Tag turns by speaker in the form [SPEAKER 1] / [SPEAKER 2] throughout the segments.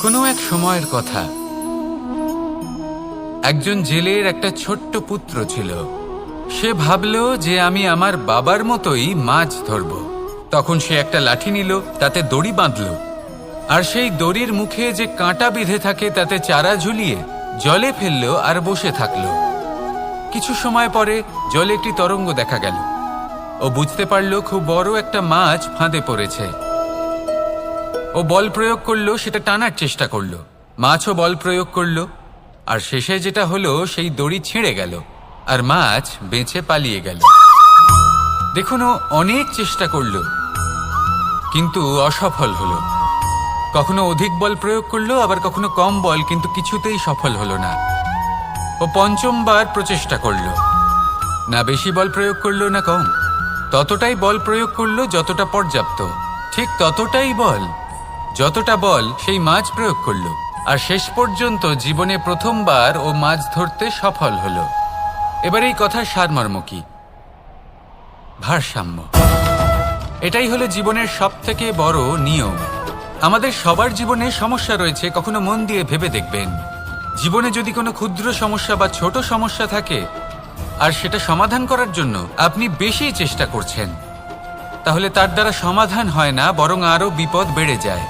[SPEAKER 1] কোনো এক সময়ের কথা, একজন জেলের একটা ছোট্ট পুত্র ছিল। সে ভাবল যে আমি আমার বাবার মতোই মাছ ধরব। তখন সে একটা লাঠি নিল, তাতে দড়ি বাঁধল, আর সেই দড়ির মুখে যে কাঁটা বিঁধে থাকে তাতে চারা ঝুলিয়ে জলে ফেলল আর বসে থাকল। কিছু সময় পরে জলে একটি তরঙ্গ দেখা গেল। ও বুঝতে পারল খুব বড় একটা মাছ ফাঁদে পড়েছে। ও বল প্রয়োগ করলো, সেটা টানার চেষ্টা করলো। মাছও বল প্রয়োগ করলো, আর শেষে যেটা হলো সেই দড়ি ছিঁড়ে গেল আর মাছ বেঁচে পালিয়ে গেল। দেখুন, ও অনেক চেষ্টা করলো কিন্তু অসফল হলো। কখনো অধিক বল প্রয়োগ করলো, আবার কখনো কম বল, কিন্তু কিছুতেই সফল হলো না। ও পঞ্চমবার প্রচেষ্টা করলো, না বেশি বল প্রয়োগ করলো না কম, ততটাই বল প্রয়োগ করলো যতটা পর্যাপ্ত, ঠিক ততটাই বল যতটা বল সেই মাছ প্রয়োগ করলো। আর শেষ পর্যন্ত জীবনে প্রথমবার ও মাছ ধরতে সফল হলো। এবার এই কথার সারমর্ম কি? ভারসাম্য। এটাই হলো জীবনের সবথেকে বড় নিয়ম। আমাদের সবার জীবনে সমস্যা রয়েছে, কখনো মন দিয়ে ভেবে দেখবেন। জীবনে যদি কোনো ক্ষুদ্র সমস্যা বা ছোট সমস্যা থাকে আর সেটা সমাধান করার জন্য আপনি বেশি চেষ্টা করছেন, তাহলে তার দ্বারা সমাধান হয় না, বরং আরো বিপদ বেড়ে যায়।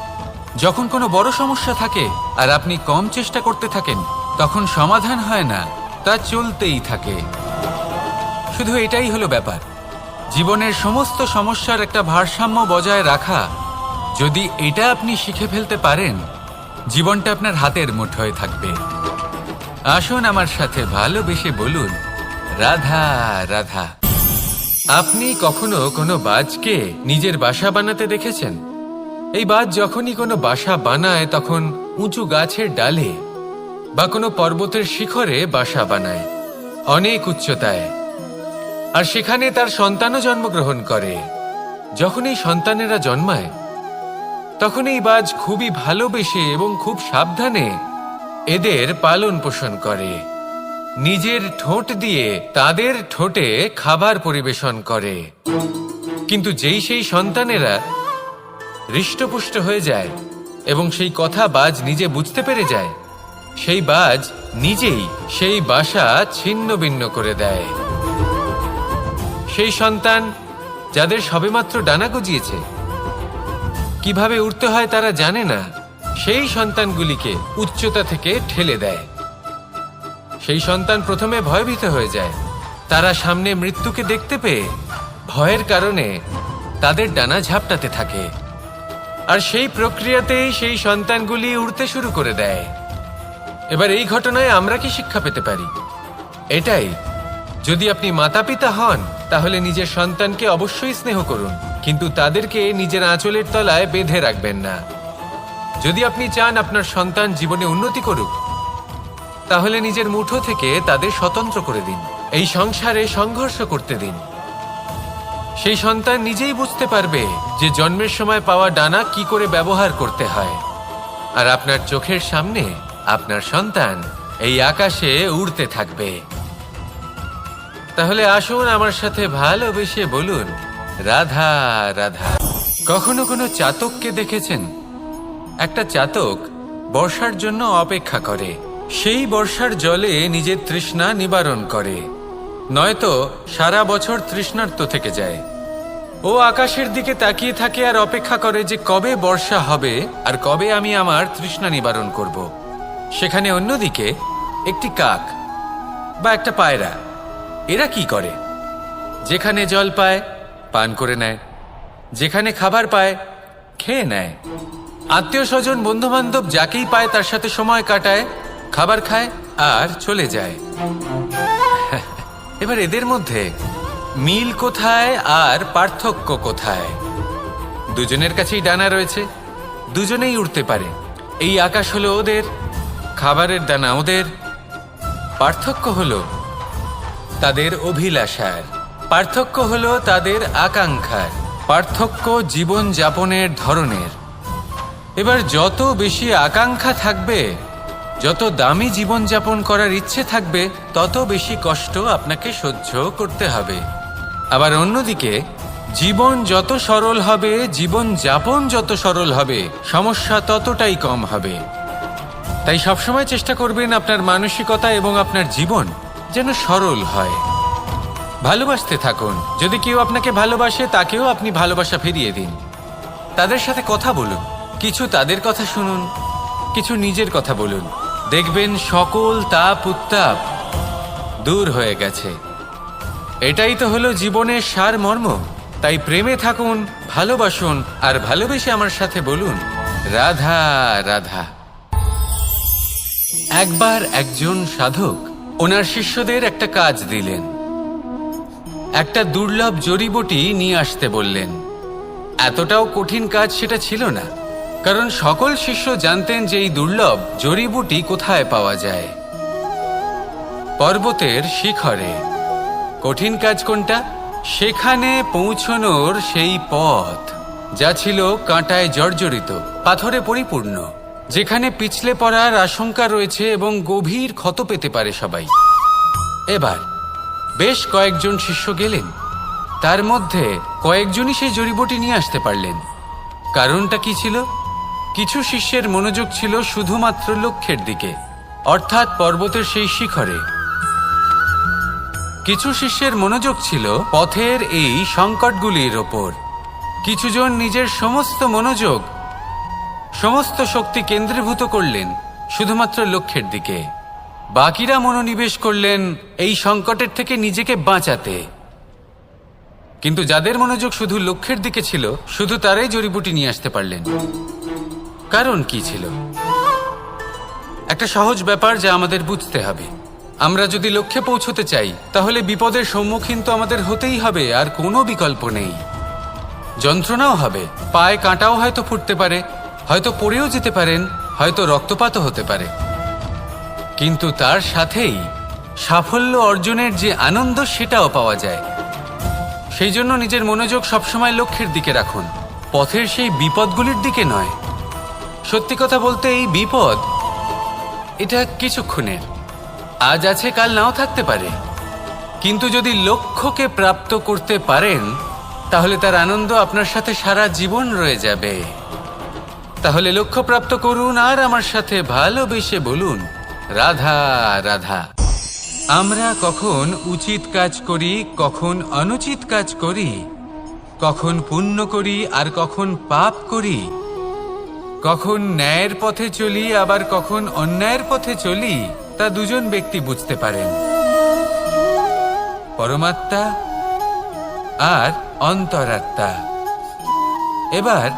[SPEAKER 1] যখন কোনো বড় সমস্যা থাকে আর আপনি কম চেষ্টা করতে থাকেন, তখন সমাধান হয় না, তা চলতেই থাকে। শুধু এটাই হলো ব্যাপার। জীবনের সমস্ত সমস্যার একটা ভারসাম্য বজায় রাখা, যদি এটা আপনি শিখে ফেলতে পারেন, জীবনটা আপনার হাতের মুঠোয় থাকবে। আসুন আমার সাথে ভালোবেসে বলুন, রাধা রাধা। আপনি কখনো কোনো বাজকে নিজের বাসা বানাতে দেখেছেন? এই বাজ যখনই কোনো বাসা বানায় তখন উঁচু গাছের ডালে বা কোনো পর্বতের শিখরে বাসা বানায়, অনেক উচ্চতায়, আর সেখানে তার সন্তানও জন্মগ্রহণ করে। যখন এই সন্তানেরা জন্মায় তখন এই বাজ খুবই ভালোবেসে এবং খুব সাবধানে এদের পালন পোষণ করে। নিজের ঠোঁট দিয়ে তাদের ঠোঁটে খাবার পরিবেশন করে। কিন্তু যেই সেই সন্তানেরা হৃষ্টপুষ্ট হয়ে যায় এবং সেই কথা বাজ নিজে বুঝতে পেরে যায়, সেই বাজ নিজেই সেই বাসা ছিন্ন ভিন্ন করে দেয়। সেই সন্তান যাদের সবেমাত্র ডানা গজিয়েছে, কিভাবে উড়তে হয় তারা জানে না, সেই সন্তানগুলিকে উচ্চতা থেকে ঠেলে দেয়। সেই সন্তান প্রথমে ভয়ভীত হয়ে যায়। তারা সামনে মৃত্যুকে দেখতে পেয়ে ভয়ের কারণে তাদের ডানা ঝাপটাতে থাকে, আর সেই প্রক্রিয়াতেই সেই সন্তানগুলি উড়তে শুরু করে দেয়। এবার এই ঘটনায় আমরা কি শিক্ষা পেতে পারি? এটাই, যদি আপনি মাতা পিতা হন তাহলে নিজের সন্তানকে অবশ্যই স্নেহ করুন, কিন্তু তাদেরকে নিজের আঁচলের তলায় বেঁধে রাখবেন না। যদি আপনি চান আপনার সন্তান জীবনে উন্নতি করুক, তাহলে নিজের মুঠো থেকে তাদের স্বতন্ত্র করে দিন। এই সংসারে সংঘর্ষ করতে দিন। সেই সন্তান নিজেই বুঝতে পারবে যে জন্মের সময় পাওয়া ডানা কি করে ব্যবহার করতে হয়। আর আপনার চোখের সামনে আপনার সন্তান এই আকাশে উড়তে থাকবে। তাহলে আসুন আমার সাথে ভালোবেসে বলুন, রাধা রাধা। কখনো কোনো চাতককে দেখেছেন? একটা চাতক বর্ষার জন্য অপেক্ষা করে। সেই বর্ষার জলে নিজের তৃষ্ণা নিবারণ করে, নয়তো সারা বছর তৃষ্ণার্ত থেকে যায়। ও আকাশের দিকে তাকিয়ে থাকে আর অপেক্ষা করে যে কবে বর্ষা হবে আর কবে আমি আমার তৃষ্ণা নিবারণ করব। সেখানে অন্যদিকে একটি কাক বা একটা পায়রা, এরা কি করে? যেখানে জল পায় পান করে নেয়, যেখানে খাবার পায় খেয়ে নেয়, আত্মীয় স্বজন বন্ধু বান্ধব যাকেই পায় তার সাথে সময় কাটায়, খাবার খায় আর চলে যায়। এবার এদের মধ্যে মিল কোথায় আর পার্থক্য কোথায়? দুজনের কাছেই ডানা রয়েছে, দুজনেই উড়তে পারে। এই আকাশ হলো ওদের, খাবারের দানা ওদের। পার্থক্য হলো তাদের অভিলাষার, পার্থক্য হলো তাদের আকাঙ্ক্ষার, পার্থক্য জীবন যাপনের ধরনের। এবার যত বেশি আকাঙ্ক্ষা থাকবে, যত দামি জীবন যাপন করার ইচ্ছে থাকবে, তত বেশি কষ্ট আপনাকে সহ্য করতে হবে। আবার অন্যদিকে জীবন যত সরল হবে, জীবন যাপন যত সরল হবে, সমস্যা ততটাই কম হবে। তাই সবসময় চেষ্টা করবেন আপনার মানসিকতা এবং আপনার জীবন যেন সরল হয়। ভালোবাসতে থাকুন। যদি কেউ আপনাকে ভালোবাসে, তাকেও আপনি ভালোবাসা ফিরিয়ে দিন। তাদের সাথে কথা বলুন, কিছু তাদের কথা শুনুন, কিছু নিজের কথা বলুন। দেখবেন সকল তাপ উত্তাপ দূর হয়ে গেছে। এটাই তো হলো জীবনের সারমর্ম। তাই প্রেমে থাকুন, ভালোবাসুন, আর ভালোবেসে আমার সাথে বলুন, রাধা রাধা। একবার একজন সাধক ওনার শিষ্যদের একটা কাজ দিলেন। একটা দুর্লভ জড়িবুটি নিয়ে আসতে বললেন। এতটাও কঠিন কাজ সেটা ছিল না, কারণ সকল শিষ্য জানতেন যে এই দুর্লভ জড়িবুটি কোথায় পাওয়া যায়। পর্বতের শিখরে। কঠিন কাজ কোনটা? সেখানে পৌঁছনোর সেই পথ, যা ছিল কাঁটায় জর্জরিত, পাথরে পরিপূর্ণ, যেখানে পিছলে পড়ার আশঙ্কা রয়েছে এবং গভীর ক্ষত পেতে পারে সবাই। এবার বেশ কয়েকজন শিষ্য গেলেন। তার মধ্যে কয়েকজনই সেই জড়িবুটি নিয়ে আসতে পারলেন। কারণটা কি ছিল? কিছু শিষ্যের মনোযোগ ছিল শুধুমাত্র লক্ষ্যের দিকে, অর্থাৎ পর্বতের সেই শিখরে। কিছু শিষ্যের মনোযোগ ছিল পথের এই সংকটগুলির ওপর। কিছুজন নিজের সমস্ত মনোযোগ, সমস্ত শক্তি কেন্দ্রীভূত করলেন শুধুমাত্র লক্ষ্যের দিকে। বাকিরা মনোনিবেশ করলেন এই সংকটের থেকে নিজেকে বাঁচাতে। কিন্তু যাদের মনোযোগ শুধু লক্ষ্যের দিকে ছিল, শুধু তারাই জড়িবুটি নিয়ে আসতে পারলেন। কারণ কি ছিল? একটা সহজ ব্যাপার যা আমাদের বুঝতে হবে। আমরা যদি লক্ষ্যে পৌঁছতে চাই, তাহলে বিপদের সম্মুখীন তো আমাদের হতেই হবে, আর কোনো বিকল্প নেই। যন্ত্রণাও হবে, পায়ে কাঁটাও হয়তো ফুটতে পারে, হয়তো পড়েও যেতে পারেন, হয়তো রক্তপাতও হতে পারে। কিন্তু তার সাথেই সাফল্য অর্জনের যে আনন্দ, সেটাও পাওয়া যায়। সেই জন্য নিজের মনোযোগ সবসময় লক্ষ্যের দিকে রাখুন, পথের সেই বিপদগুলির দিকে নয়। সত্যি কথা বলতে, এই বিপদ এটা কিছুক্ষণের, আজ আছে কাল নাও থাকতে পারে। কিন্তু যদি লক্ষ্যকে প্রাপ্ত করতে পারেন, তাহলে তার আনন্দ আপনার সাথে সারা জীবন রয়ে যাবে। তাহলে লক্ষ্য প্রাপ্ত করুন আর আমার সাথে ভালোবেসে বলুন, রাধা রাধা। আমরা কখন উচিত কাজ করি, কখন অনুচিত কাজ করি, কখন পুণ্য করি আর কখন পাপ করি, কখন ন্যায়ের পথে চলি আবার কখন অন্যায়ের পথে চলি, তা দুজন ব্যক্তি বুঝতে পারেন, পরমাত্মা আর অন্তরাত্মা। এবার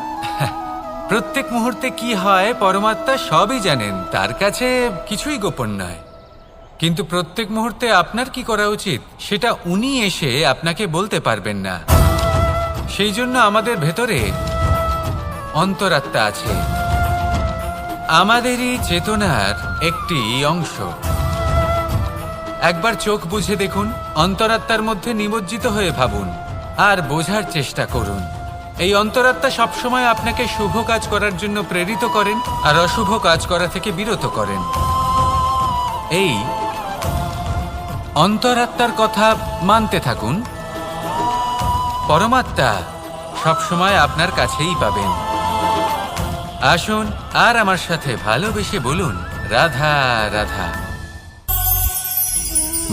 [SPEAKER 1] প্রত্যেক মুহূর্তে কি হয় পরমাত্মা সবই জানেন, তার কাছে কিছুই গোপন নয়। কিন্তু প্রত্যেক মুহূর্তে আপনার কি করা উচিত, সেটা উনি এসে আপনাকে বলতে পারবেন না। সেই জন্য আমাদের ভেতরে অন্তরাত্মা আছে, আমাদেরই চেতনার একটি অংশ। একবার চোখ বুঝে দেখুন, অন্তরাত্মার মধ্যে নিমজ্জিত হয়ে ভাবুন আর বোঝার চেষ্টা করুন। এই অন্তরাত্মা সবসময় আপনাকে শুভ কাজ করার জন্য প্রেরিত করেন আর অশুভ কাজ করা থেকে বিরত করেন। এই অন্তরাত্মার কথা মানতে থাকুন, পরমাত্মা সবসময় আপনার কাছেই পাবেন। আসুন আর আমার সাথে ভালোবেসে বলুন, রাধা রাধা।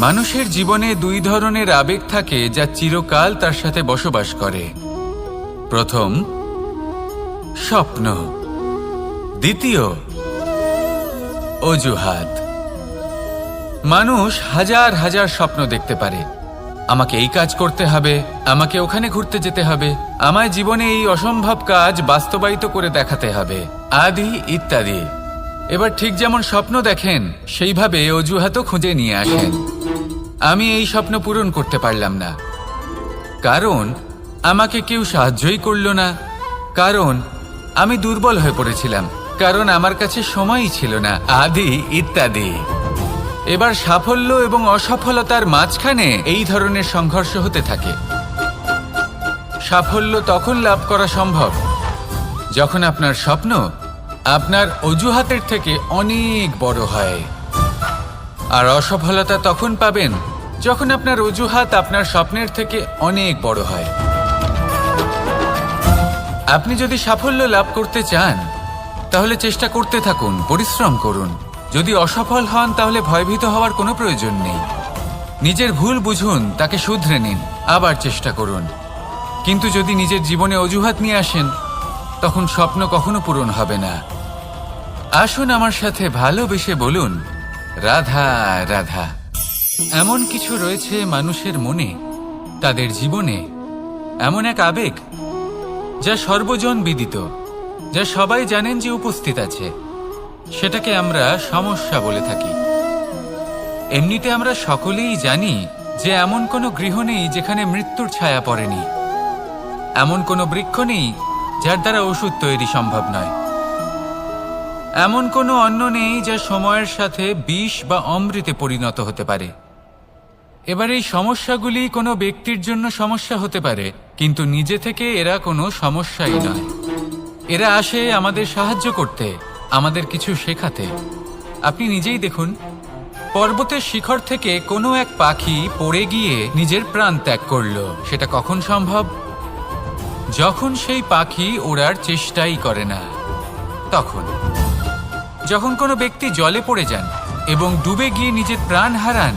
[SPEAKER 1] মানুষের জীবনে দুই ধরনের আবেগ থাকে যা চিরকাল তার সাথে বসবাস করে। প্রথম, স্বপ্ন। দ্বিতীয়, অজুহাত। মানুষ হাজার হাজার স্বপ্ন দেখতে পারে। আমাকে এই কাজ করতে হবে, আমাকে ওখানে ঘুরতে যেতে হবে, আমায় জীবনে এই অসম্ভব কাজ বাস্তবায়িত করে দেখাতে হবে, আদি ইত্যাদি। এবার ঠিক যেমন স্বপ্ন দেখেন, সেইভাবে অজুহাতও খুঁজে নিয়ে আসেন। আমি এই স্বপ্ন পূরণ করতে পারলাম না, কারণ আমাকে কেউ সাহায্যই করল না, কারণ আমি দুর্বল হয়ে পড়েছিলাম, কারণ আমার কাছে সময়ই ছিল না, আদি ইত্যাদি। এবার সাফল্য এবং অসফলতার মাঝখানে এই ধরনের সংঘর্ষ হতে থাকে। সাফল্য তখন লাভ করা সম্ভব যখন আপনার স্বপ্ন আপনার অজুহাতের থেকে অনেক বড় হয়, আর অসফলতা তখন পাবেন যখন আপনার অজুহাত আপনার স্বপ্নের থেকে অনেক বড় হয়। আপনি যদি সাফল্য লাভ করতে চান, তাহলে চেষ্টা করতে থাকুন, পরিশ্রম করুন। যদি অসফল হন তাহলে ভয়ভীত হওয়ার কোনো প্রয়োজন নেই। নিজের ভুল বুঝুন, তাকে শুধরে নিন, আবার চেষ্টা করুন। কিন্তু যদি নিজের জীবনে অজুহাত নিয়ে আসেন, তখন স্বপ্ন কখনো পূরণ হবে না। আসুন আমার সাথে ভালোবেসে বলুন, রাধা রাধা। এমন কিছু রয়েছে মানুষের মনে, তাদের জীবনে, এমন এক আবেগ যা সর্বজন বিদিত, যা সবাই জানেন যে উপস্থিত আছে। সেটাকে আমরা সমস্যা বলে থাকি। এমনিতে আমরা সকলেই জানি যে এমন কোনো গৃহ নেই যেখানে মৃত্যুর ছায়া পড়েনি, এমন কোনো বৃক্ষ নেই যার দ্বারা ওষুধ তৈরি সম্ভব নয়, এমন কোনো অন্ন নেই যা সময়ের সাথে বিষ বা অমৃতে পরিণত হতে পারে। এবার এই সমস্যাগুলি কোনো ব্যক্তির জন্য সমস্যা হতে পারে, কিন্তু নিজে থেকে এরা কোনো সমস্যাই নয়। এরা আসে আমাদের সাহায্য করতে, আমাদের কিছু শেখাতে। আপনি নিজেই দেখুন, পর্বতের শিখর থেকে কোনো এক পাখি পড়ে গিয়ে নিজের প্রাণ ত্যাগ করলো। সেটা কখন সম্ভব? যখন সেই পাখি ওড়ার চেষ্টাই করে না। তখন যখন কোনো ব্যক্তি জলে পড়ে যান এবং ডুবে গিয়ে নিজের প্রাণ হারান,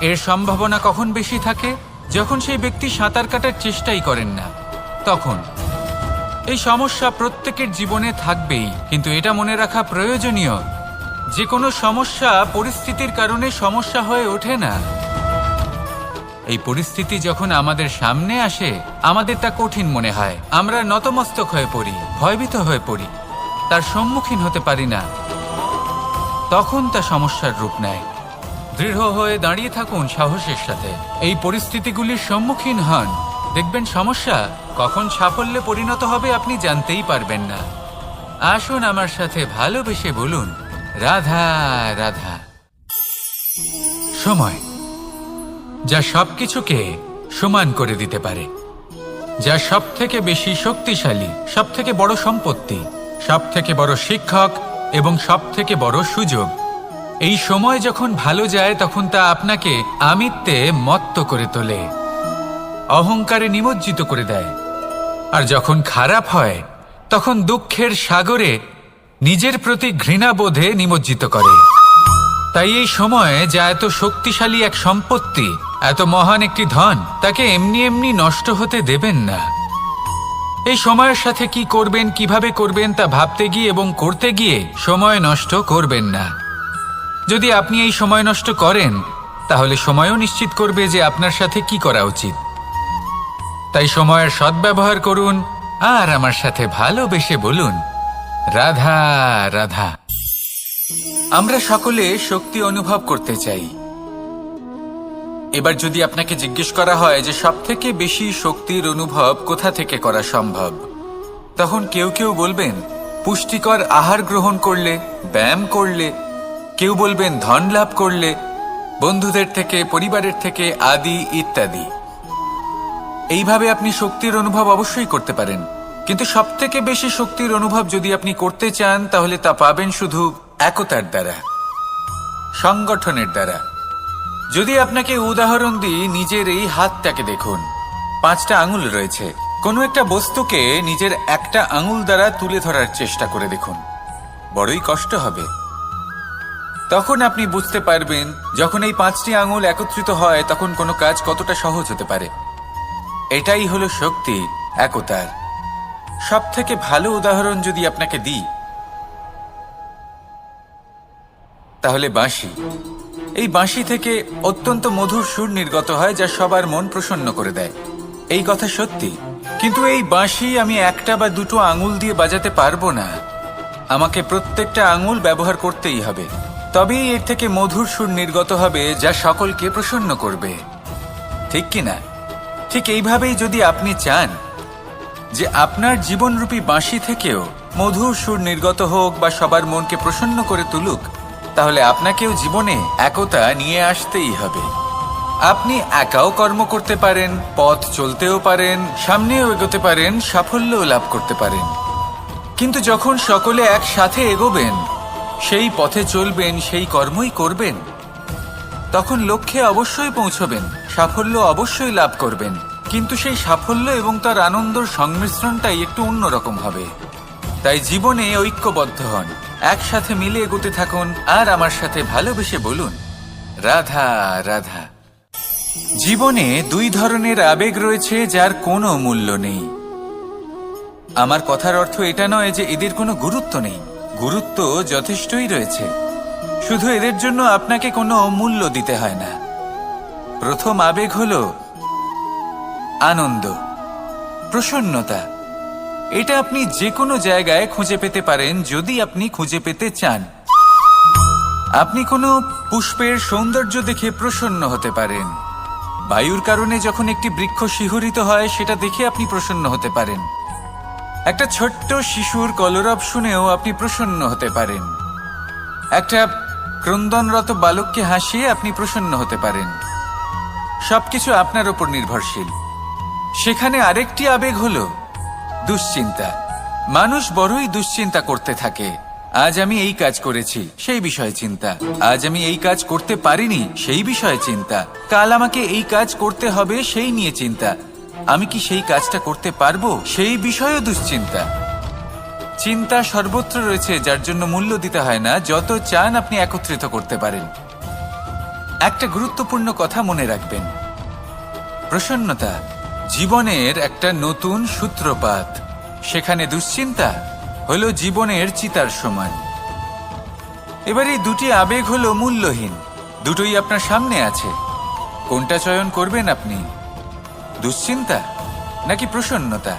[SPEAKER 1] এর সম্ভাবনা কখন বেশি থাকে? যখন সেই ব্যক্তি সাঁতার কাটার চেষ্টাই করেন না। তখন এই সমস্যা প্রত্যেকের জীবনে থাকবেই, কিন্তু এটা মনে রাখা প্রয়োজনীয় যে কোনো সমস্যা পরিস্থিতির কারণে সমস্যা হয়ে ওঠে না। এই পরিস্থিতি যখন আমাদের সামনে আসে, আমাদের তা কঠিন মনে হয়, আমরা নতমস্তক হয়ে পড়ি, ভয়ভীত হয়ে পড়ি, তার সম্মুখীন হতে পারি না। তখন তা সমস্যার রূপ নেয়। দৃঢ় হয়ে দাঁড়িয়ে থাকুন সাহসের সাথে, এই পরিস্থিতিগুলির সম্মুখীন হন। দেখবেন সমস্যা কখন সাফল্যে পরিণত হবে আপনি জানতেই পারবেন না। আসুন আমার সাথে ভালোবেসে বলুন, রাধা রাধা। সময় যা সবকিছুকে সমান করে দিতে পারে, যা সব থেকে বেশি শক্তিশালী, সব থেকে বড় সম্পত্তি, সব থেকে বড় শিক্ষক এবং সব থেকে বড় সুযোগ। এই সময় যখন ভালো যায় তখন তা আপনাকে আমিত্বে মত্ত করে তোলে, অহংকারে নিমজ্জিত করে দেয়। আর যখন খারাপ হয় তখন দুঃখের সাগরে নিজের প্রতি ঘৃণাবোধে নিমজ্জিত করে। তাই এই সময় যা এত শক্তিশালী এক সম্পত্তি, এত মহান একটি ধন, তাকে এমনি এমনি নষ্ট হতে দেবেন না। এই সময়ের সাথে কি করবেন, কিভাবে করবেন তা ভাবতে গিয়ে এবং করতে গিয়ে সময় নষ্ট করবেন না। যদি আপনি এই সময় নষ্ট করেন, তাহলে সময়ও নিশ্চিত করবে যে আপনার সাথে কি করা উচিত। তাই সময়ের সদ্ব্যবহার করুন আর আমার সাথে ভালোবেসে বলুন, রাধা রাধা। আমরা সকলে শক্তি অনুভব করতে চাই। এবার যদি আপনাকে জিজ্ঞেস করা হয় যে সবথেকে বেশি শক্তির অনুভব কোথা থেকে করা সম্ভব, তখন কেউ কেউ বলবেন পুষ্টিকর আহার গ্রহণ করলে, ব্যায়াম করলে, কেউ বলবেন ধন লাভ করলে, বন্ধুদের থেকে, পরিবারের থেকে, আদি ইত্যাদি। এইভাবে আপনি শক্তির অনুভব অবশ্যই করতে পারেন, কিন্তু সবথেকে বেশি শক্তির অনুভব যদি আপনি করতে চান তাহলে তা পাবেন শুধু একতার দ্বারা, সংগঠনের দ্বারা। যদি আপনাকে উদাহরণ দিই, নিজের এই হাতটাকে দেখুন, 5টা আঙুল রয়েছে। কোনো একটা বস্তুকে নিজের একটা আঙুল দ্বারা তুলে ধরার চেষ্টা করে দেখুন, বড়ই কষ্ট হবে। তখন আপনি বুঝতে পারবেন যখন এই 5টি আঙুল একত্রিত হয় তখন কোনো কাজ কতটা সহজ হতে পারে। এটাই হলো শক্তি, একতার। সব থেকে ভালো উদাহরণ যদি আপনাকে দিই তাহলে বাঁশি। এই বাঁশি থেকে অত্যন্ত মধুর সুর নির্গত হয় যা সবার মন প্রসন্ন করে দেয়। এই কথা সত্যি, কিন্তু এই বাঁশি আমি একটা বা দুটো আঙুল দিয়ে বাজাতে পারবো না। আমাকে প্রত্যেকটা আঙুল ব্যবহার করতেই হবে, তবেই এর থেকে মধুর সুর নির্গত হবে যা সকলকে প্রসন্ন করবে, ঠিক কিনা? ঠিক এইভাবেই যদি আপনি চান যে আপনার জীবনরূপী বাঁশি থেকেও মধুর সুর নির্গত হোক বা সবার মনকে প্রসন্ন করে তুলুক, তাহলে আপনাকেও জীবনে একতা নিয়ে আসতেই হবে। আপনি একাও কর্ম করতে পারেন, পথ চলতেও পারেন, সামনেও এগোতে পারেন, সাফল্যও লাভ করতে পারেন। কিন্তু যখন সকলে একসাথে এগোবেন, সেই পথে চলবেন, সেই কর্মই করবেন, তখন লক্ষ্যে অবশ্যই পৌঁছবেন, সাফল্য অবশ্যই লাভ করবেন। কিন্তু সেই সাফল্য এবং তার আনন্দর সংমিশ্রণটাই একটু অন্যরকম হবে। তাই জীবনে ঐক্যবদ্ধ হন, একসাথে মিলে এগোতে থাকুন আর আমার সাথে ভালোবেসে বলুন, রাধা রাধা। জীবনে দুই ধরনের আবেগ রয়েছে যার কোনো মূল্য নেই। আমার কথার অর্থ এটা নয় যে এদের কোনো গুরুত্ব নেই, গুরুত্ব যথেষ্টই রয়েছে, শুধু এদের জন্য আপনাকে কোনো মূল্য দিতে হয় না। প্রথম আবেগ হলো আনন্দ, প্রসন্নতা। এটা আপনি যে কোনো জায়গায় খুঁজে পেতে পারেন যদি আপনি খুঁজে পেতে চান। আপনি কোনো পুষ্পের সৌন্দর্য দেখে প্রসন্ন হতে পারেন। বায়ুর কারণে যখন একটি বৃক্ষ শিহরিত হয় সেটা দেখে আপনি প্রসন্ন হতে পারেন। একটা ছোট্ট শিশুর কলরব শুনেও আপনি প্রসন্ন হতে পারেন। একটা ক্রন্দনরত বালককে হাসিয়ে আপনি প্রসন্ন হতে পারেন। সবকিছু আপনার উপর নির্ভরশীল। সেখানে আরেকটি আবেগ হলো দুশ্চিন্তা। মানুষ বড়ই দুশ্চিন্তা করতে থাকে। আজ আমি এই কাজ করেছি, সেই বিষয়ে চিন্তা। আজ আমি এই কাজ করতে পারিনি, সেই বিষয়ে চিন্তা। কাল আমাকে এই কাজ করতে হবে, সেই নিয়ে চিন্তা। আমি কি সেই কাজটা করতে পারবো, সেই বিষয়েও দুশ্চিন্তা। চিন্তা সর্বত্র রয়েছে, যার জন্য মূল্য দিতে হয় না। যত চান আপনি একত্রিত করতে পারেন। একটা গুরুত্বপূর্ণ কথা মনে রাখবেন, প্রসন্নতা জীবনের একটা নতুন সূত্রপাত। সেখানে দুশ্চিন্তা হলো জীবনের চিতার সমান। এবার এই দুটি আবেগ হলো মূল্যহীন, দুটোই আপনার সামনে আছে। কোনটা চয়ন করবেন আপনি, দুশ্চিন্তা নাকি প্রসন্নতা?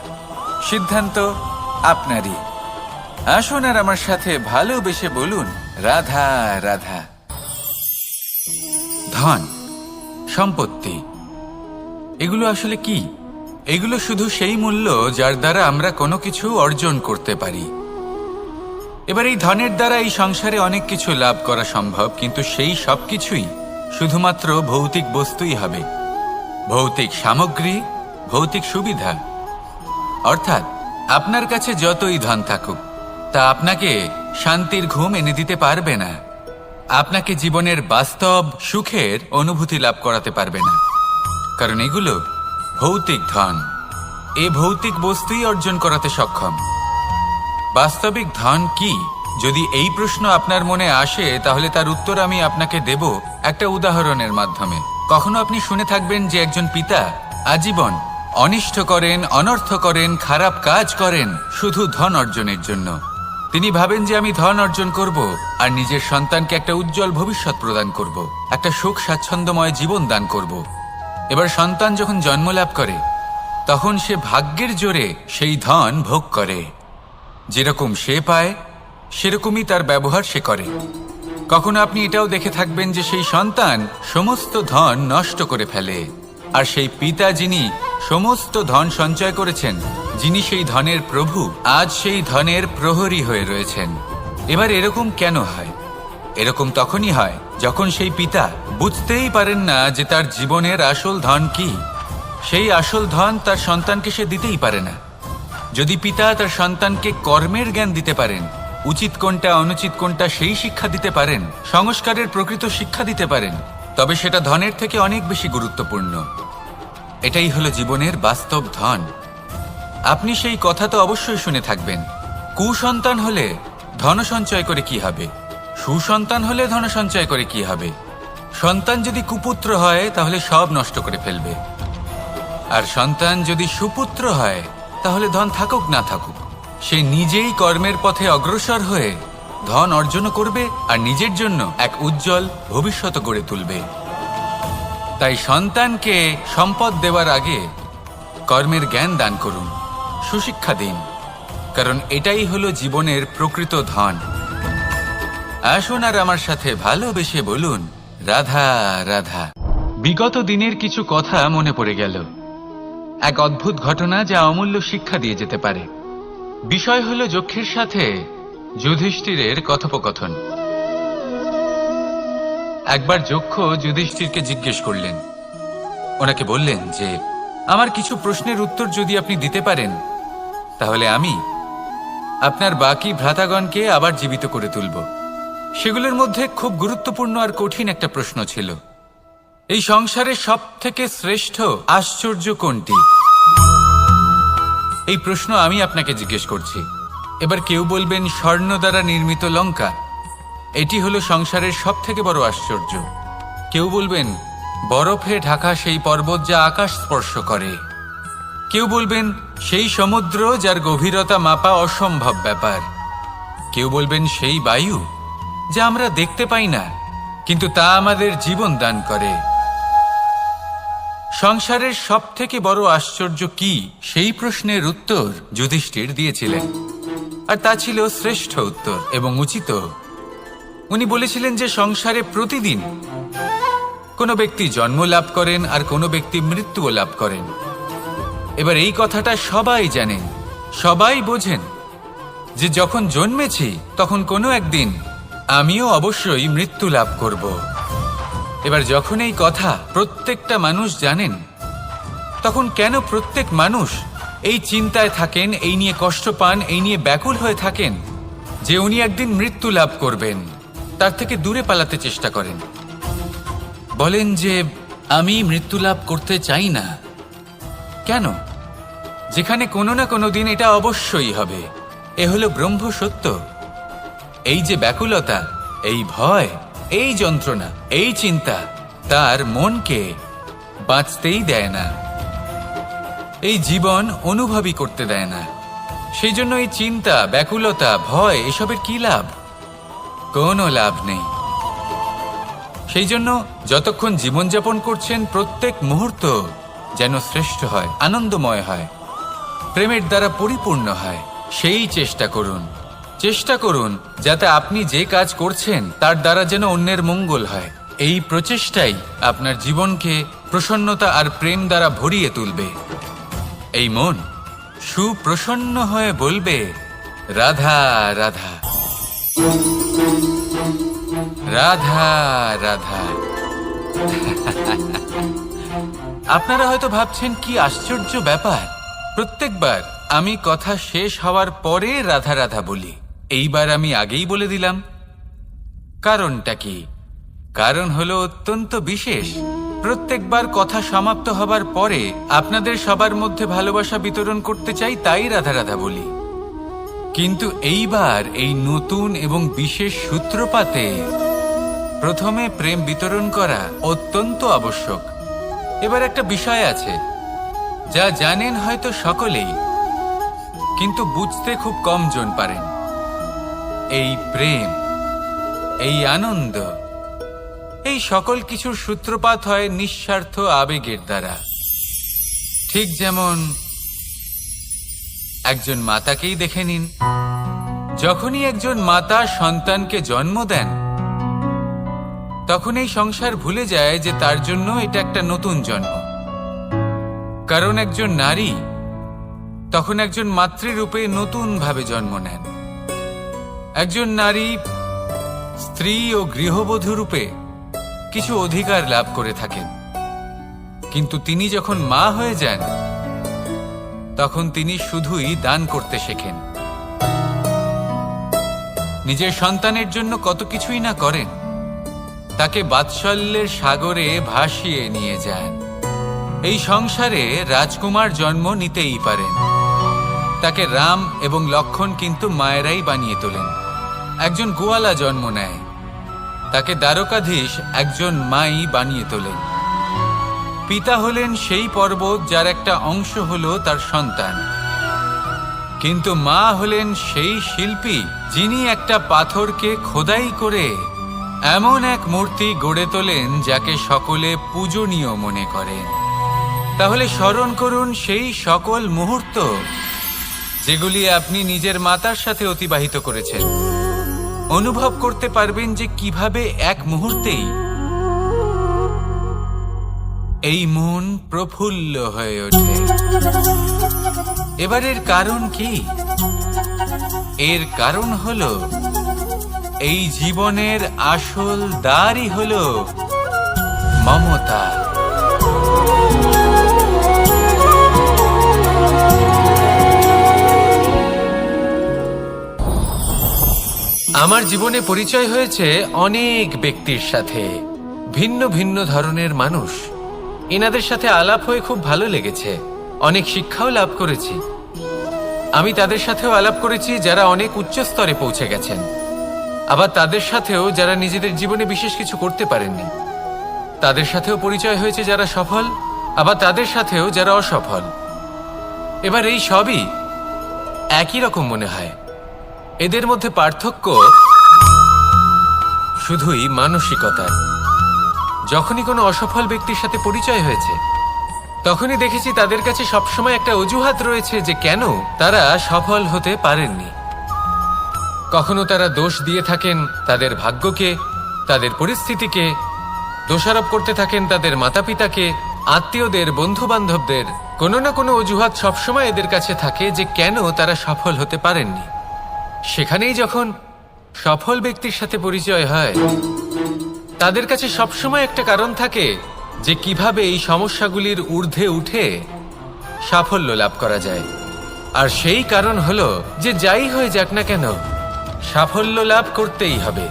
[SPEAKER 1] সিদ্ধান্ত আপনারই। আসুন আর আমার সাথে ভালোবেসে বলুন, রাধা রাধা। ধন, সম্পত্তি, এগুলো আসলে কি? এগুলো শুধু সেই মূল্য যার দ্বারা আমরা কোনো কিছু অর্জন করতে পারি। এবার এই ধনের দ্বারা এই সংসারে অনেক কিছু লাভ করা সম্ভব, কিন্তু সেই সব কিছুই শুধুমাত্র ভৌতিক বস্তুই হবে, ভৌতিক সামগ্রী, ভৌতিক সুবিধা। অর্থাৎ আপনার কাছে যতই ধন থাকুক, তা আপনাকে শান্তির ঘুম এনে দিতে পারবে না, আপনাকে জীবনের বাস্তব সুখের অনুভূতি লাভ করাতে পারবে না। কারণ এগুলো ভৌতিক ধন, এ ভৌতিক বস্তুই অর্জন করাতে সক্ষম। বাস্তবিক ধন কি? যদি এই প্রশ্ন আপনার মনে আসে, তাহলে তার উত্তর আমি আপনাকে দেব একটা উদাহরণের মাধ্যমে। কখনো আপনি শুনে থাকবেন যে একজন পিতা আজীবন অনিষ্ট করেন, অনর্থ করেন, খারাপ কাজ করেন শুধু ধন অর্জনের জন্য। তিনি ভাবেন যে আমি ধন অর্জন করব আর নিজের সন্তানকে একটা উজ্জ্বল ভবিষ্যৎ প্রদান করব, একটা সুখ স্বাচ্ছন্দ্যময় জীবন দান করব। এবার সন্তান যখন জন্ম লাভ করে, তখন সে ভাগ্যের জোরে সেই ধন ভোগ করে। যেরকম সে পায় সেরকমই তার ব্যবহার সে করে। কখনো আপনি এটাও দেখে থাকবেন যে সেই সন্তান সমস্ত ধন নষ্ট করে ফেলে, আর সেই পিতা যিনি সমস্ত ধন সঞ্চয় করেছেন, যিনি সেই ধনের প্রভু, আজ সেই ধনের প্রহরী হয়ে রয়েছেন। এবার এরকম কেন হয়? এরকম তখনই হয় যখন সেই পিতা বুঝতেই পারেন না যে তার জীবনের আসল ধন কি। সেই আসল ধন তার সন্তানকে সে দিতেই পারে না। যদি পিতা তার সন্তানকে কর্মের জ্ঞান দিতে পারেন, উচিত কোনটা অনুচিত কোনটা সেই শিক্ষা দিতে পারেন, সংস্কারের প্রকৃত শিক্ষা দিতে পারেন, তবে সেটা ধনের থেকে অনেক বেশি গুরুত্বপূর্ণ। এটাই হলো জীবনের বাস্তব ধন। আপনি সেই কথা তো অবশ্যই শুনে থাকবেন, কুসন্তান হলে ধন সঞ্চয় করে কি হবে, সুসন্তান হলে ধন সঞ্চয় করে কি হবে। সন্তান যদি কুপুত্র হয় তাহলে সব নষ্ট করে ফেলবে, আর সন্তান যদি সুপুত্র হয় তাহলে ধন থাকুক না থাকুক, সে নিজেই কর্মের পথে অগ্রসর হয়ে ধন অর্জন করবে আর নিজের জন্য এক উজ্জ্বল ভবিষ্যৎ গড়ে তুলবে। তাই সন্তানকে সম্পদ দেওয়ার আগে কর্মের জ্ঞান দান করুন, সুশিক্ষা দিন, কারণ এটাই হলো জীবনের প্রকৃত ধন। আসুন আর আমার সাথে ভালোবেসে বলুন, রাধা রাধা। বিগত দিনের কিছু কথা মনে পড়ে গেল, এক অদ্ভুত ঘটনা যা অমূল্য শিক্ষা দিয়ে যেতে পারে। বিষয় হলো যক্ষের সাথে যুধিষ্ঠিরের কথোপকথন। একবার যক্ষ যুধিষ্ঠিরকে জিজ্ঞেস করলেন, ওনাকে বললেন যে আমার কিছু প্রশ্নের উত্তর যদি আপনি দিতে পারেন, তাহলে আমি আপনার বাকি ভ্রাতাগণকে আবার জীবিত করে তুলব। সেগুলোর মধ্যে খুব গুরুত্বপূর্ণ আর কঠিন একটা প্রশ্ন ছিল, এই সংসারে সব থেকে শ্রেষ্ঠ আশ্চর্য কোনটি? এই প্রশ্ন আমি আপনাকে জিজ্ঞেস করছি। এবার কেউ বলবেন স্বর্ণ দ্বারা নির্মিত লঙ্কা, এটি হলো সংসারের সব থেকে বড় আশ্চর্য। কেউ বলবেন বরফে ঢাকা সেই পর্বত যা আকাশ স্পর্শ করে। কেউ বলবেন সেই সমুদ্র যার গভীরতা মাপা অসম্ভব ব্যাপার। কেউ বলবেন সেই বায়ু যা আমরা দেখতে পাই না, কিন্তু তা আমাদের জীবন দান করে। সংসারের সব থেকে বড় আশ্চর্য কি, সেই প্রশ্নের উত্তর যুধিষ্ঠির দিয়েছিলেন, আর তা ছিল শ্রেষ্ঠ উত্তর এবং উচিত। উনি বলেছিলেন যে সংসারে প্রতিদিন কোনো ব্যক্তি জন্ম লাভ করেন আর কোনো ব্যক্তি মৃত্যুও লাভ করেন। এবার এই কথাটা সবাই জানেন, সবাই বোঝেন যে যখন জন্মেছি তখন কোনো একদিন আমিও অবশ্যই মৃত্যু লাভ করব। এবার যখন এই কথা প্রত্যেকটা মানুষ জানেন, তখন কেন প্রত্যেক মানুষ এই চিন্তায় থাকেন, এই নিয়ে কষ্ট পান, এই নিয়ে ব্যাকুল হয়ে থাকেন যে উনি একদিন মৃত্যু লাভ করবেন, তার থেকে দূরে পালাতে চেষ্টা করেন। বলেন যে আমি মৃত্যু লাভ করতে চাই না। কেন? যেখানে কোনো না কোনো দিন এটা অবশ্যই হবে। এ হলো ব্রহ্ম সত্য। এই যে ব্যাকুলতা, এই ভয়, এই যন্ত্রণা, এই চিন্তা তার মনকে বাঁচতেই দেয় না, এই জীবন অনুভবই করতে দেয় না। সেই জন্য এই চিন্তা, ব্যাকুলতা, ভয় এসবের কি লাভ? কোনো লাভ নেই। সেই জন্য যতক্ষণ জীবনযাপন করছেন প্রত্যেক মুহূর্ত যেন শ্রেষ্ঠ হয়, আনন্দময় হয়, প্রেমের দ্বারা পরিপূর্ণ হয়, সেই চেষ্টা করুন। চেষ্টা করুন যাতে আপনি যে কাজ করছেন তার দ্বারা যেন অন্যের মঙ্গল হয়। এই প্রচেষ্টাই আপনার জীবনকে প্রসন্নতা আর প্রেম দ্বারা ভরিয়ে তুলবে। এই মন সুপ্রসন্ন হয়ে বলবে, রাধা রাধা, রাধা রাধা। আপনারা হয়তো ভাবছেন কি আশ্চর্য ব্যাপার, প্রত্যেকবার আমি কথা শেষ হওয়ার পরে রাধা রাধা বলি। এইবার আমি আগেই বলে দিলাম। কারণটা কি? কারণ হলো অত্যন্ত বিশেষ। প্রত্যেকবার কথা সমাপ্ত হবার পরে আপনাদের সবার মধ্যে ভালোবাসা বিতরণ করতে চাই, তাই রাধা রাধা বলি। কিন্তু এইবার এই নতুন এবং বিশেষ সূত্রপাতে প্রথমে প্রেম বিতরণ করা অত্যন্ত আবশ্যক। এবার একটা বিষয় আছে যা জানেন হয়তো সকলেই, কিন্তু বুঝতে খুব কম জন পারেন। এই প্রেম, এই আনন্দ, এই সকল কিছুর সূত্রপাত হয় নিঃস্বার্থ আবেগের দ্বারা। ঠিক যেমন একজন মাতাকেই দেখে নিন। যখনই একজন মাতা সন্তানকে জন্ম দেন, তখন এই সংসার ভুলে যায় যে তার জন্য এটা একটা নতুন জন্ম। কারণ একজন নারী তখন একজন মাতৃরূপে নতুন ভাবে জন্ম নেন। একজন নারী স্ত্রী ও গৃহবধূ রূপে কিছু অধিকার লাভ করে থাকেন, কিন্তু তিনি যখন মা হয়ে যান তখন তিনি শুধুই দান করতে শেখেন। নিজের সন্তানের জন্য কত কিছুই না করেন, তাকে বাৎসল্যের সাগরে ভাসিয়ে নিয়ে যান। এই সংসারে রাজকুমার জন্ম নিতেই পারেন, তাকে রাম এবং লক্ষণ কিন্তু মায়েরাই বানিয়ে তোলেন। একজন গোয়ালা জন্ম নেয়, তাকে দ্বারকাধীশ একজন মাই বানিয়ে তোলেন। পিতা হলেন সেই পর্বত যার একটা অংশ হলো তার সন্তান, কিন্তু মা হলেন সেই শিল্পী যিনি একটা পাথরকে খোদাই করে এমন এক মূর্তি গড়ে তোলেন যাকে সকলে পূজনীয় মনে করেন। তাহলে স্মরণ করুন সেই সকল মুহূর্ত যেগুলি আপনি নিজের মাতার সাথে অতিবাহিত করেছেন। অনুভব করতে পারবেন যে কিভাবে এক মুহূর্তেই এই মন প্রফুল্ল হয়ে ওঠে। এবারের কারণ কি? এর কারণ হলো এই জীবনের আসল দ্বারই হলো মমতা। আমার জীবনে পরিচয় হয়েছে অনেক ব্যক্তির সাথে, ভিন্ন ভিন্ন ধরনের মানুষ। এনাদের সাথে আলাপ হয়ে খুব ভালো লেগেছে, অনেক শিক্ষাও লাভ করেছি। আমি তাদের সাথেও আলাপ করেছি যারা অনেক উচ্চ স্তরে পৌঁছে গেছেন, আবার তাদের সাথেও যারা নিজেদের জীবনে বিশেষ কিছু করতে পারেননি। তাদের সাথেও পরিচয় হয়েছে যারা সফল, আবার তাদের সাথেও যারা অসফল। এবার এই সবই একই রকম মনে হয়। এদের মধ্যে পার্থক্য শুধুই মানসিকতার। যখনই কোনো অসফল ব্যক্তির সাথে পরিচয় হয়েছে, তখনই দেখেছি তাদের কাছে সবসময় একটা অজুহাত রয়েছে যে কেন তারা সফল হতে পারেননি। কখনো তারা দোষ দিয়ে থাকেন তাদের ভাগ্যকে, তাদের পরিস্থিতিকে, দোষারোপ করতে থাকেন তাদের মাতা পিতাকে, আত্মীয়দের, বন্ধু বান্ধবদের। কোনো না কোনো অজুহাত সবসময় এদের কাছে থাকে যে কেন তারা সফল হতে পারেননি। সেখানেই যখন সফল ব্যক্তির সাথে পরিচয় হয়, তাদের কাছে সবসময় একটা কারণ থাকে যে কিভাবে এই সমস্যাগুলির ঊর্ধ্বে উঠে সাফল্য লাভ করা যায়। আর সেই কারণ হলো যে যাই হয়ে যাক না কেন, সাফল্য লাভ করতেই হবে।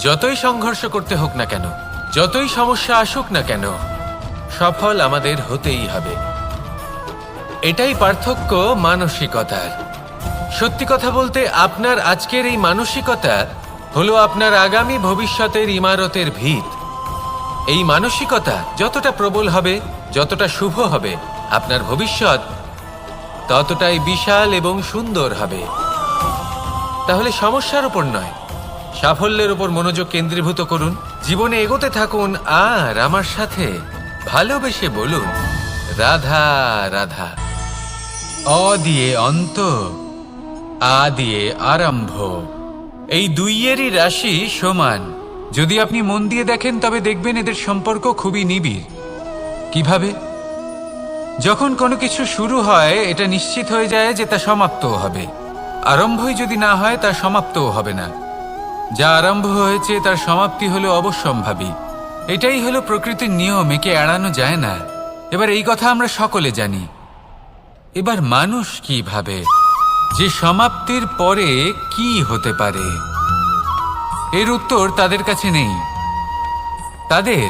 [SPEAKER 1] যতই সংঘর্ষ করতে হোক না কেন, যতই সমস্যা আসুক না কেন, সফল আমাদের হতেই হবে। এটাই পার্থক্য মানসিকতার। সত্যি কথা বলতে, আপনার আজকের এই মানসিকতা হলো আপনার আগামী ভবিষ্যতের ইমারতের ভিত। এই মানসিকতা যতটা প্রবল হবে, যতটা শুভ হবে, আপনার ভবিষ্যৎ ততটাই বিশাল এবং সুন্দর হবে। তাহলে সমস্যার উপর নয়, সাফল্যের উপর মনোযোগ কেন্দ্রীভূত করুন, জীবনে এগোতে থাকুন, আর আমার সাথে ভালোবেসে বলুন, রাধা রাধা। অ দিয়ে অন্ত, আ দিয়ে আরম্ভ। এই দুইয়েরই রাশি সমান। যদি আপনি মন দিয়ে দেখেন তবে দেখবেন এদের সম্পর্ক খুবই নিবিড়। কিভাবে? যখন কোনো কিছু শুরু হয়, এটা নিশ্চিত হয়ে যায় যে তা সমাপ্তও হবে। আরম্ভই যদি না হয়, তা সমাপ্তও হবে না। যা আরম্ভ হয়েছে তার সমাপ্তি হলো অবশ্যম্ভাবী। এটাই হলো প্রকৃতির নিয়ম, একে এড়ানো যায় না। এবার এই কথা আমরা সকলে জানি। এবার মানুষ কি ভাবে যে সমাপ্তির পরে কি হতে পারে, এর উত্তর তাদের কাছে নেই। তাদের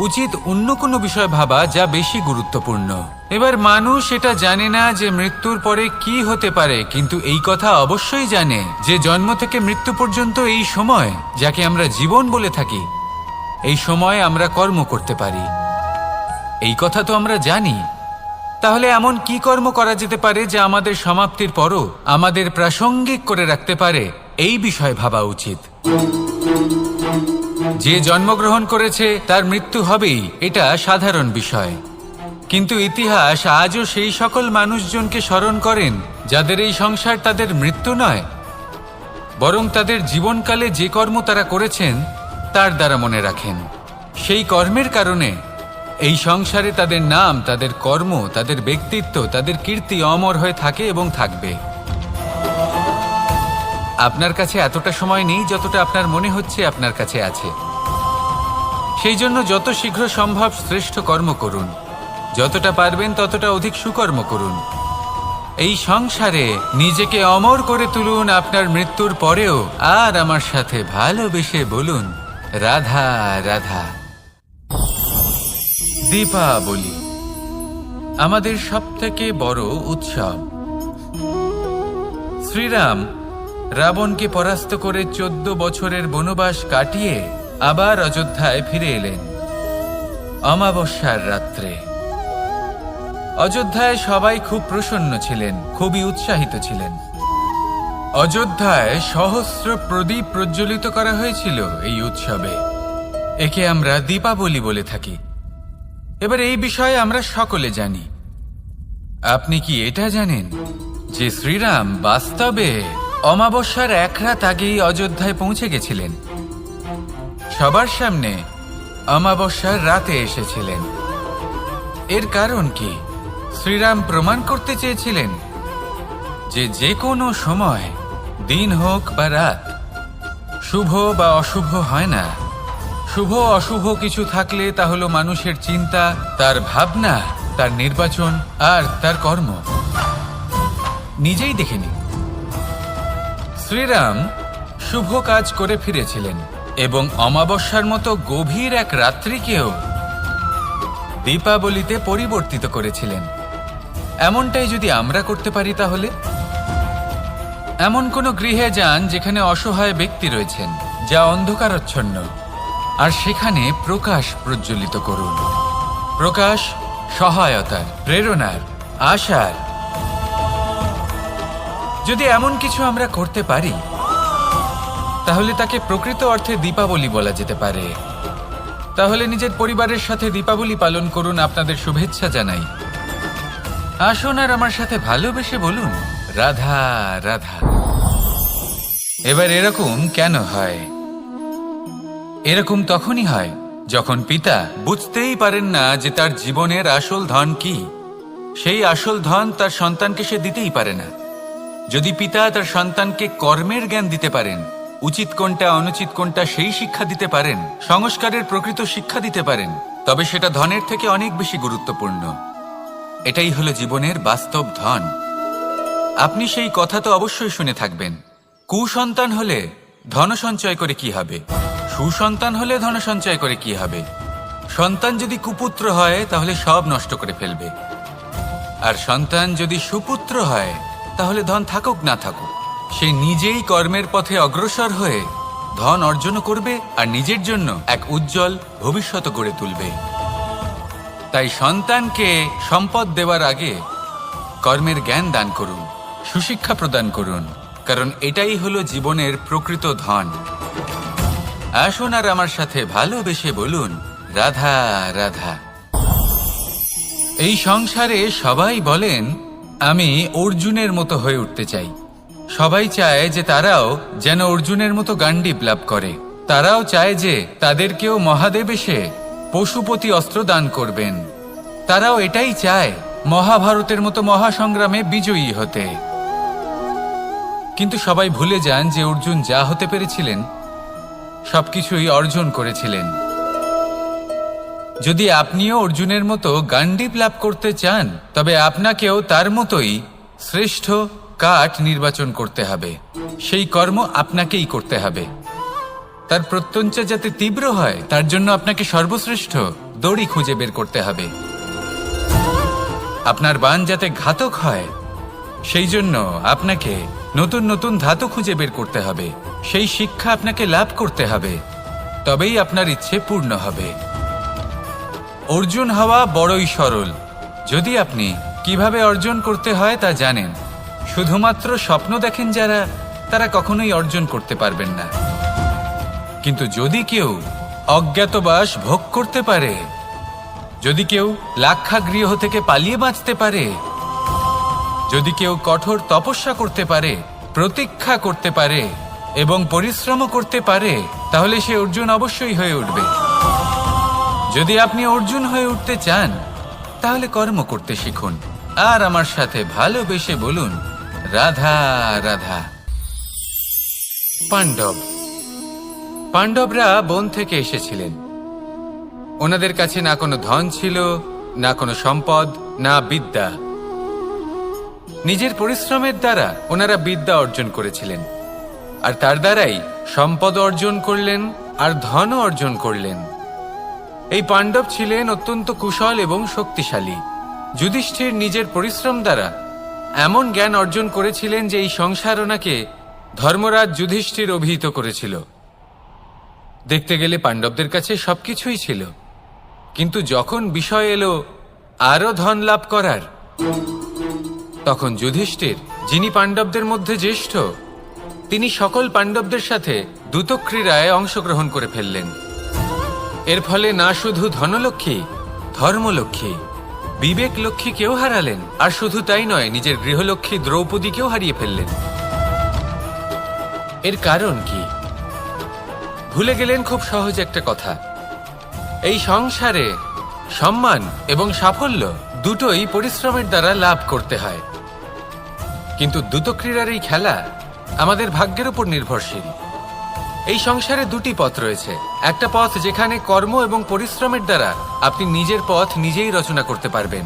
[SPEAKER 1] উচিত অন্য কোনো বিষয় ভাবা যা বেশি গুরুত্বপূর্ণ। এবার মানুষ এটা জানে না যে মৃত্যুর পরে কি হতে পারে, কিন্তু এই কথা অবশ্যই জানে যে জন্ম থেকে মৃত্যু পর্যন্ত এই সময়, যাকে আমরা জীবন বলে থাকি, এই সময় আমরা কর্ম করতে পারি। এই কথা তো আমরা জানি। তাহলে এমন কি কর্ম করা যেতে পারে যা আমাদের সমাপ্তির পরও আমাদের প্রাসঙ্গিক করে রাখতে পারে, এই বিষয়ে ভাবা উচিত। যে জন্মগ্রহণ করেছে তার মৃত্যু হবেই, এটা সাধারণ বিষয়। কিন্তু ইতিহাস আজও সেই সকল মানুষজনকে স্মরণ করেন যাদের এই সংসার তাদের মৃত্যু নয়, বরং তাদের জীবনকালে যে কর্ম তারা করেছেন তার দ্বারা মনে রাখেন। সেই কর্মের কারণে এই সংসারে তাদের নাম, তাদের কর্ম, তাদের ব্যক্তিত্ব, তাদের কীর্তি অমর হয়ে থাকে এবং থাকবে। আপনার কাছে এতটা সময় নেই যতটা আপনার মনে হচ্ছে আপনার কাছে আছে। সেই জন্য যত শীঘ্র সম্ভব শ্রেষ্ঠ কর্ম করুন, যতটা পারবেন ততটা অধিক সুকর্ম করুন। এই সংসারে নিজেকে অমর করে তুলুন আপনার মৃত্যুর পরেও, আর আমার সাথে ভালোবেসে বলুন, রাধা রাধা। দীপাবলি আমাদের সবথেকে বড় উৎসব। শ্রীরাম রাবণকে পরাস্ত করে 14 বছরের বনবাস কাটিয়ে আবার অযোধ্যায় ফিরে এলেন অমাবস্যার রাত্রে। অযোধ্যায় সবাই খুব প্রসন্ন ছিলেন, খুবই উৎসাহিত ছিলেন। অযোধ্যায় সহস্র প্রদীপ প্রজ্বলিত করা হয়েছিল এই উৎসবে। একে আমরা দীপাবলি বলে থাকি। এবার এই বিষয়ে আমরা সকলে জানি। আপনি কি এটা জানেন যে শ্রীরাম বাস্তবে অমাবস্যার এক রাত আগেই অযোধ্যায় পৌঁছে গেছিলেন? সবার সামনে অমাবস্যার রাতে এসেছিলেন। এর কারণ কি? শ্রীরাম প্রমাণ করতে চেয়েছিলেন যে যে কোনো সময়, দিন হোক বা রাত, শুভ বা অশুভ হয় না। শুভ অশুভ কিছু থাকলে তা হলো মানুষের চিন্তা, তার ভাবনা, তার নির্বাচন আর তার কর্ম। নিজেই দেখে নিন, শ্রীরাম শুভ কাজ করে ফিরেছিলেন এবং অমাবস্যার মতো গভীর এক রাত্রিকেও দীপাবলিতে পরিবর্তিত করেছিলেন। এমনটাই যদি আমরা করতে পারি, তাহলে এমন কোনো গৃহে যান যেখানে অসহায় ব্যক্তি রয়েছেন, যা অন্ধকারাচ্ছন্ন, আর সেখানে প্রকাশ প্রজ্বলিত করুন। প্রকাশ সহায়তার, প্রেরণার, আশার। যদি এমন কিছু আমরা করতে পারি, তাহলে তাকে প্রকৃত অর্থে দীপাবলি বলা যেতে পারে। তাহলে নিজের পরিবারের সাথে দীপাবলি পালন করুন। আপনাদের শুভেচ্ছা জানাই। আসুন আর আমার সাথে ভালোবেসে বলুন, রাধা রাধা। এবার এরকম কেন হয়? এরকম তখনই হয় যখন পিতা বুঝতেই পারেন না যে তার জীবনের আসল ধন কি। সেই আসল ধন তার সন্তানকে সে দিতেই পারে না। যদি পিতা তার সন্তানকে কর্মের জ্ঞান দিতে পারেন, উচিত কোনটা অনুচিত কোনটা সেই শিক্ষা দিতে পারেন, সংস্কারের প্রকৃত শিক্ষা দিতে পারেন, তবে সেটা ধনের থেকে অনেক বেশি গুরুত্বপূর্ণ। এটাই হলো জীবনের বাস্তব ধন। আপনি সেই কথা তো অবশ্যই শুনে থাকবেন, কুসন্তান হলে ধন সঞ্চয় করে কি হবে, সুসন্তান হলে ধন সঞ্চয় করে কি হবে। সন্তান যদি কুপুত্র হয় তাহলে সব নষ্ট করে ফেলবে, আর সন্তান যদি সুপুত্র হয় তাহলে ধন থাকুক না থাকুক, সে নিজেই কর্মের পথে অগ্রসর হয়ে ধন অর্জন করবে আর নিজের জন্য এক উজ্জ্বল ভবিষ্যৎ গড়ে তুলবে। তাই সন্তানকে সম্পদ দেওয়ার আগে কর্মের জ্ঞান দান করুন, সুশিক্ষা প্রদান করুন, কারণ এটাই হলো জীবনের প্রকৃত ধন। আসুন আর আমার সাথে ভালোবেসে বলুন, রাধা রাধা। এই সংসারে সবাই বলেন, আমি অর্জুনের মতো হয়ে উঠতে চাই। সবাই চায় যে তারাও যেন অর্জুনের মতো গান্ডীব লাভ করে। তারাও চায় যে তাদেরকেও মহাদেব এসে পশুপতি অস্ত্র দান করবেন। তারাও এটাই চায় মহাভারতের মতো মহাসংগ্রামে বিজয়ী হতে। কিন্তু সবাই ভুলে যান যে অর্জুন যা হতে পেরেছিলেন সবকিছুই অর্জন করেছিলেন। যদি আপনিও অর্জুনের মতো গান্ডীব লাভ করতে চান, তবে আপনাকেও তার মতোই শ্রেষ্ঠ কাঠ নির্বাচন করতে হবে। সেই কর্ম আপনাকেই করতে হবে। তার প্রত্যঞ্চা যাতে তীব্র হয়, তার জন্য আপনাকে সর্বশ্রেষ্ঠ দড়ি খুঁজে বের করতে হবে। আপনার বাণ যাতে ঘাতক হয়, সেই জন্য আপনাকে নতুন নতুন ধাতু খুঁজে বের করতে হবে। সেই শিক্ষা আপনাকে লাভ করতে হবে, তবেই আপনার ইচ্ছে পূর্ণ হবে। অর্জুন হওয়া বড়ই সরল, যদি আপনি কিভাবে অর্জন করতে হয় তা জানেন। শুধুমাত্র স্বপ্ন দেখেন যারা, তারা কখনোই অর্জন করতে পারবেন না। কিন্তু যদি কেউ অজ্ঞাতবাস ভোগ করতে পারে, যদি কেউ লাক্ষাগৃহ থেকে পালিয়ে বাঁচতে পারে, যদি কেউ কঠোর তপস্যা করতে পারে, প্রতীক্ষা করতে পারে এবং পরিশ্রম করতে পারে, তাহলে সে অর্জুন অবশ্যই হয়ে উঠবে। যদি আপনি অর্জুন হয়ে উঠতে চান, তাহলে কর্ম করতে শিখুন আর আমার সাথে ভালোবেসে বলুন, রাধা রাধা। পাণ্ডবরা বন থেকে এসেছিলেন। ওনাদের কাছে না কোনো ধন ছিল, না কোনো সম্পদ, না বিদ্যা। নিজের পরিশ্রমের দ্বারা ওনারা বিদ্যা অর্জন করেছিলেন, আর তার দ্বারাই সম্পদ অর্জন করলেন আর ধনও অর্জন করলেন। এই পাণ্ডব ছিলেন অত্যন্ত কুশল এবং শক্তিশালী। যুধিষ্ঠির নিজের পরিশ্রম দ্বারা এমন জ্ঞান অর্জন করেছিলেন যে এই সংসার ওনাকে ধর্মরাজ যুধিষ্ঠির অভিহিত করেছিল। দেখতে গেলে পাণ্ডবদের কাছে সবকিছুই ছিল, কিন্তু যখন বিষয় এলো আরো ধন লাভ করার, তখন যুধিষ্ঠির, যিনি পাণ্ডবদের মধ্যে জ্যেষ্ঠ, তিনি সকল পাণ্ডবদের সাথে দ্যুতক্রীড়ায় অংশগ্রহণ করে ফেললেন। এর ফলে না শুধু ধনলক্ষ্মী, ধর্মলক্ষ্মী, বিবেক লক্ষ্মীকেও হারালেন, আর শুধু তাই নয়, নিজের গৃহলক্ষ্মী দ্রৌপদীকেও হারিয়ে ফেললেন। এর কারণ কি? ভুলে গেলেন খুব সহজ একটা কথা, এই সংসারে সম্মান এবং সাফল্য দুটোই পরিশ্রমের দ্বারা লাভ করতে হয়। কিন্তু দ্যুতক্রীড়ার এই খেলা আমাদের ভাগ্যের উপর নির্ভরশীল। এই সংসারে দুটি পথ রয়েছে। একটা পথ যেখানে কর্ম এবং পরিশ্রমের দ্বারা আপনি নিজের পথ নিজেই রচনা করতে পারবেন,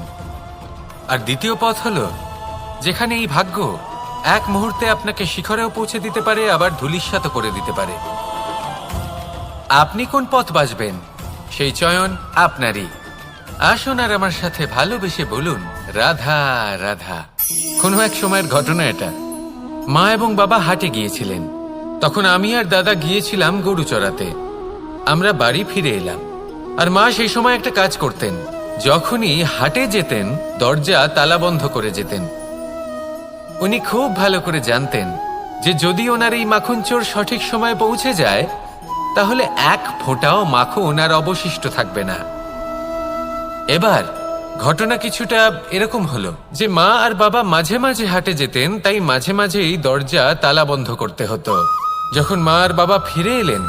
[SPEAKER 1] আর দ্বিতীয় পথ হলো যেখানে এই ভাগ্য এক মুহূর্তে আপনাকে শিখরেও পৌঁছে দিতে পারে, আবার ধূলিসাৎ করে দিতে পারে। আপনি কোন পথ বাছবেন, সেই চয়ন আপনারই। আসুন আর আমার সাথে ভালোবেসে বলুন, রাধা রাধা। কোনো এক সময়ের ঘটনা এটা। মা এবং বাবা হাটে গিয়েছিলেন। তখন আমি আর দাদা গিয়েছিলাম গরু চড়াতে। আমরা বাড়ি ফিরে এলাম, আর মা সেই সময় একটা কাজ করতেন। যখনই হাটে যেতেন দরজা তালা বন্ধ করে যেতেন। উনি খুব ভালো করে জানতেন যে যদি ওনার এই মাখন চোর সঠিক সময়ে পৌঁছে যায় তাহলে এক ফোঁটাও মাখন আর অবশিষ্ট থাকবে না। এবার ঘটনা কিছুটা এরকম হলো যে মা আর বাবা মাঝে মাঝে হাটে যেতেন, তাই মাঝে মাঝেই দরজা তালা বন্ধ করতে হতো। যখন মা আর বাবা ফিরে এলেন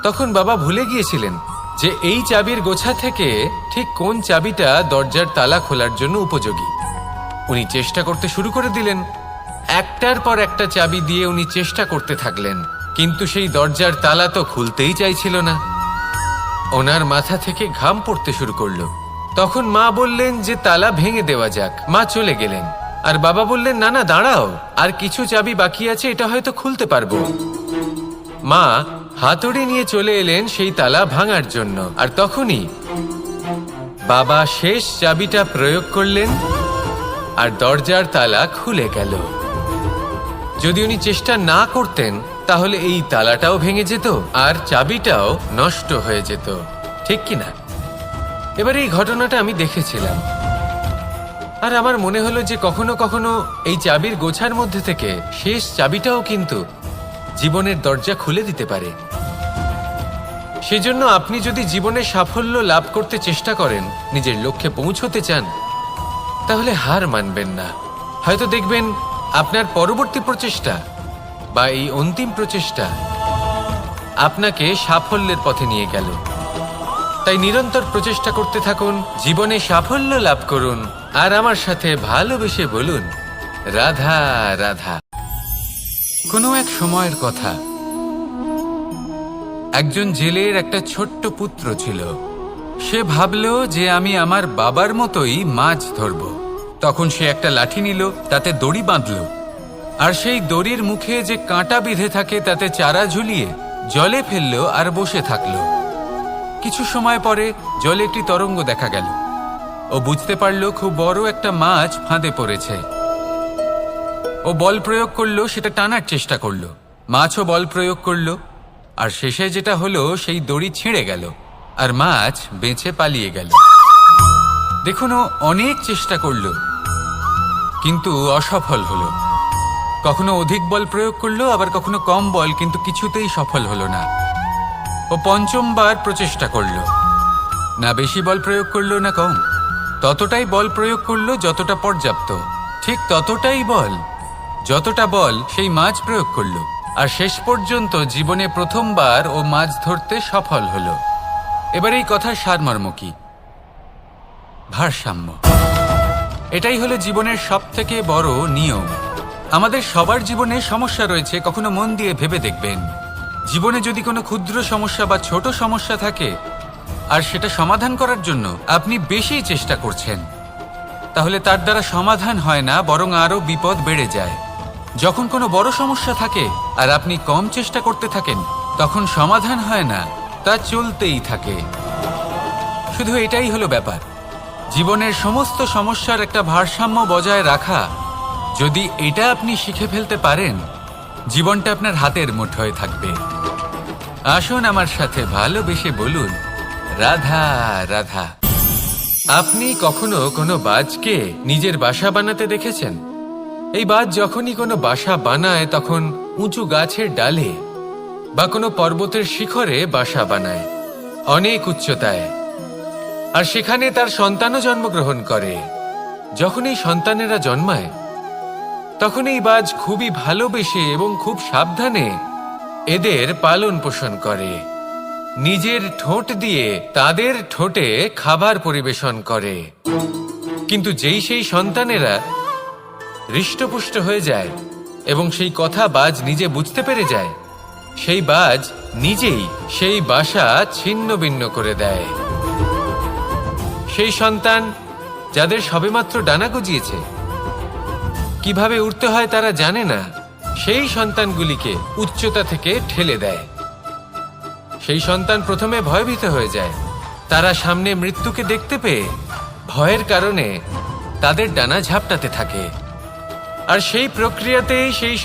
[SPEAKER 1] তখন বাবা ভুলে গিয়েছিলেন যে এই চাবির গোছা থেকে ঠিক কোন চাবিটা দরজার তালা খোলার জন্য উপযোগী। উনি চেষ্টা করতে শুরু করে দিলেন। একটার পর একটা চাবি দিয়ে উনি চেষ্টা করতে থাকলেন, কিন্তু সেই দরজার তালা তো খুলতেই চাইছিল না। ওনার মাথা থেকে ঘাম পড়তে শুরু করলো। তখন মা বললেন যে তালা ভেঙে দেওয়া যাক। মা চলে গেলেন, আর বাবা বললেন না না দাঁড়াও, আর কিছু চাবি বাকি আছে, এটা হয়তো খুলতে পারবো। মা হাতুড়ি নিয়ে চলে এলেন সেই তালা ভাঙার জন্য, আর তখনই বাবা শেষ চাবিটা প্রয়োগ করলেন আর দরজার তালা খুলে গেল। যদি উনি চেষ্টা না করতেন তাহলে এই তালাটাও ভেঙে যেত আর চাবিটাও নষ্ট হয়ে যেত, ঠিক কিনা? এবার এই ঘটনাটা আমি দেখেছিলাম, আর আমার মনে হলো যে কখনো কখনো এই চাবির গোছার মধ্যে থেকে শেষ চাবিটাও কিন্তু জীবনের দরজা খুলে দিতে পারে। সেজন্য আপনি যদি জীবনে সাফল্য লাভ করতে চেষ্টা করেন, নিজের লক্ষ্যে পৌঁছতে চান, তাহলে হার মানবেন না। হয়তো দেখবেন আপনার পরবর্তী প্রচেষ্টা বা এই অন্তিম প্রচেষ্টা আপনাকে সাফল্যের পথে নিয়ে গেল। তাই নিরন্তর প্রচেষ্টা করতে থাকুন, জীবনে সাফল্য লাভ করুন, আর আমার সাথে ভালোবেসে বলুন রাধা রাধা। কোনো এক সময়ের কথা, একজন জেলের একটা ছোট্ট পুত্র ছিল। সে ভাবল যে আমি আমার বাবার মতোই মাছ ধরব। তখন সে একটা লাঠি নিল, তাতে দড়ি বাঁধল, আর সেই দড়ির মুখে যে কাঁটা বিঁধে থাকে তাতে চারা ঝুলিয়ে জলে ফেললো আর বসে থাকলো। কিছু সময় পরে জলে একটি তরঙ্গ দেখা গেল। ও বুঝতে পারল খুব বড় একটা মাছ ফাঁদে পড়েছে। ও বল প্রয়োগ করলো, সেটা টানার চেষ্টা করলো। মাছও বল প্রয়োগ করলো, আর শেষে যেটা হলো সেই দড়ি ছিঁড়ে গেল আর মাছ বেঁচে পালিয়ে গেল। দেখুন, ও অনেক চেষ্টা করলো কিন্তু অসফল হলো। কখনো অধিক বল প্রয়োগ করলো, আবার কখনো কম বল, কিন্তু কিছুতেই সফল হলো না। ও পঞ্চমবার প্রচেষ্টা করলো, না বেশি বল প্রয়োগ করলো না কম, ততটাই বল প্রয়োগ করলো যতটা পর্যাপ্ত, ঠিক ততটাই বল যতটা বল সেই মাছ প্রয়োগ করলো। আর শেষ পর্যন্ত জীবনে প্রথমবার ও মাছ ধরতে সফল হলো। এবার এই কথার সারমর্ম কি? ভারসাম্য। এটাই হলো জীবনের সবথেকে বড় নিয়ম। আমাদের সবার জীবনে সমস্যা রয়েছে, কখনো মন দিয়ে ভেবে দেখবেন। জীবনে যদি কোনো ক্ষুদ্র সমস্যা বা ছোট সমস্যা থাকে আর সেটা সমাধান করার জন্য আপনি বেশি চেষ্টা করছেন, তাহলে তার দ্বারা সমাধান হয় না, বরং আরো বিপদ বেড়ে যায়। যখন কোনো বড় সমস্যা থাকে আর আপনি কম চেষ্টা করতে থাকেন, তখন সমাধান হয় না, তা চলতেই থাকে। শুধু এটাই হলো ব্যাপার। জীবনের সমস্ত সমস্যার একটা ভারসাম্য বজায় রাখা, যদি এটা আপনি শিখে ফেলতে পারেন, জীবনটা আপনার হাতের মুঠোয় থাকবে। আসুন আমার সাথে ভালোবেসে বলুন রাধা রাধা। আপনি কখনো কোনো বাজকে নিজের বাসা বানাতে দেখেছেন? এই বাজ যখনই কোনো বাসা বানায় তখন উঁচু গাছের ডালে বা কোনো পর্বতের শিখরে বাসা বানায়, অনেক উচ্চতায়, আর সেখানে তার সন্তানও জন্মগ্রহণ করে। যখন এই সন্তানেরা জন্মায় তখন এই বাজ খুবই ভালোবেসে এবং খুব সাবধানে এদের পালন পোষণ করে। নিজের ঠোঁট দিয়ে তাদের ঠোঁটে খাবার পরিবেশন করে। কিন্তু যেই সেই সন্তানেরা হৃষ্টপুষ্ট হয়ে যায় এবং সেই কথা বাজ নিজে বুঝতে পেরে যায়, সেই বাজ নিজেই সেই বাসা ছিন্ন ভিন্ন করে দেয়। সেই সন্তান যাদের সবেমাত্র ডানা গজিয়েছে, কিভাবে উড়তে হয় তারা জানে না, সেই সন্তানগুলিকে উচ্চতা থেকে ঠেলে দেয়। সেই সন্তান প্রথমে ভয়ভীত হয়ে যায়। তারা সামনে মৃত্যুকে দেখতে পেয়ে ভয়ের কারণে
[SPEAKER 2] তাদের ডানা ঝাপটাতে থাকে।
[SPEAKER 1] আর সেই প্রক্রিয়াতেই সেই